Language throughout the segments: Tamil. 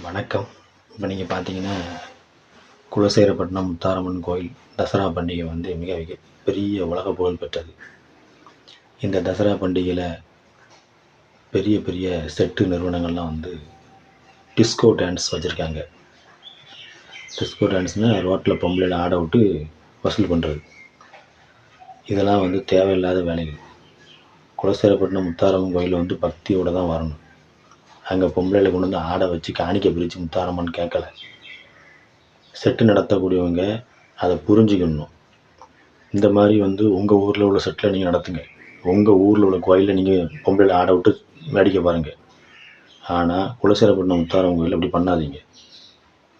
வணக்கம். இப்போ நீங்கள் பார்த்தீங்கன்னா, குலசேகரப்பட்டினம் முத்தாரம்மன் கோயில் தசரா பண்டிகை வந்து மிக பெரிய உலக புகழ் பெற்றது. இந்த தசரா பண்டிகையில் பெரிய பெரிய செட்டு நிறுவனங்கள்லாம் வந்து டிஸ்கோ டான்ஸ் வச்சுருக்காங்க. டிஸ்கோ டான்ஸ்னால் ரோட்டில் பொம்பளையில் ஆட விட்டு வசூல் பண்ணுறது. இதெல்லாம் வந்து தேவையில்லாத வேலைகள். குலசேகரப்பட்டினம் முத்தாரம்மன் கோயிலில் வந்து பக்தியோடு தான் வரணும். அங்கே பொம்பளையில் கொண்டு வந்து ஆட வச்சு காணிக்க பிரித்து முத்தாரம்மன் கேட்கல. செட்டு நடத்தக்கூடியவங்க அதை புரிஞ்சுக்கணும். இந்த மாதிரி வந்து உங்கள் ஊரில் உள்ள செட்டில் நீங்கள் நடத்துங்க. உங்கள் ஊரில் உள்ள கோயிலில் நீங்கள் பொம்பளையில் ஆட விட்டு வேடிக்கை பாருங்கள். ஆனால் குலசேகரப்பட்டினம் முத்தாரம்மன் கோயில் அப்படி பண்ணாதீங்க.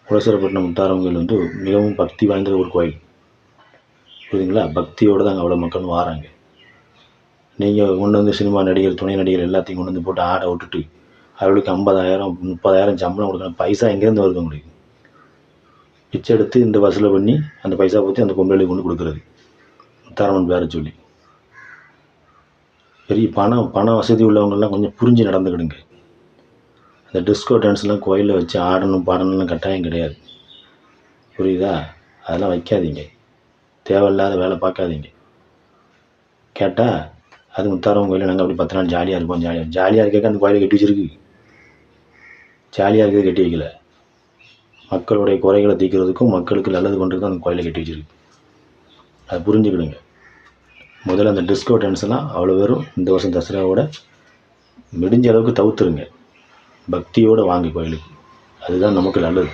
குலசேகரப்பட்டினம் முத்தாரம்மன் கோயில் வந்து மிகவும் பக்தி வாய்ந்த ஒரு கோயில். புரியுதுங்களா? பக்தியோடு தான் அங்கே அவ்வளோ மக்கள் வராங்க. நீங்கள் கொண்டு வந்து சினிமா நடிகர், துணை நடிகர் எல்லாத்தையும் கொண்டு வந்து போட்டு ஆட விட்டுட்டு அவளுக்கு 50,000 30,000 சம்பளம் கொடுக்கணும். பைசா எங்கேருந்து வருது உங்களுக்கு? பிச்சை எடுத்து இந்த வசூலை பண்ணி அந்த பைசா பற்றி அந்த பொம்பளைக்கு கொண்டு கொடுக்குறது. முத்தாரம்மன் பேரை சொல்லி பெரிய பண வசதி உள்ளவங்கெல்லாம் கொஞ்சம் புரிஞ்சு நடந்துக்கிடுங்க. அந்த டிஸ்கோ டான்ஸ்லாம் கோயிலில் வச்சு ஆடணும் பாடணும்லாம் கட்டாயம் கிடையாது. புரியுதா? அதெல்லாம் வைக்காதீங்க. தேவையில்லாத வேலை பார்க்காதீங்க. கேட்டால் அது முத்தாரம்மன் கோயிலில் நாங்கள் அப்படி 10 நாள் ஜாலியாக இருப்போம். ஜாலியாக இருக்க அந்த கோயிலை கட்டி வச்சுருக்கு. ஜாலியாக இருக்கிறது கட்டி வைக்கல. மக்களுடைய குறைகளை தீர்க்கிறதுக்கும் மக்களுக்கு நல்லது பண்ணுறதுக்கும் அந்த கோயிலை கட்டி வச்சுருக்கு. அதை புரிஞ்சுக்கிடுங்க. முதல்ல அந்த டிஸ்கோ டான்ஸ்லாம் அவ்வளோ வெறும் இந்த வருஷம் தசராவோட முடிஞ்ச அளவுக்கு தவிர்த்துருங்க. பக்தியோடு வாங்க கோயிலுக்கு. அதுதான் நமக்கு நல்லது.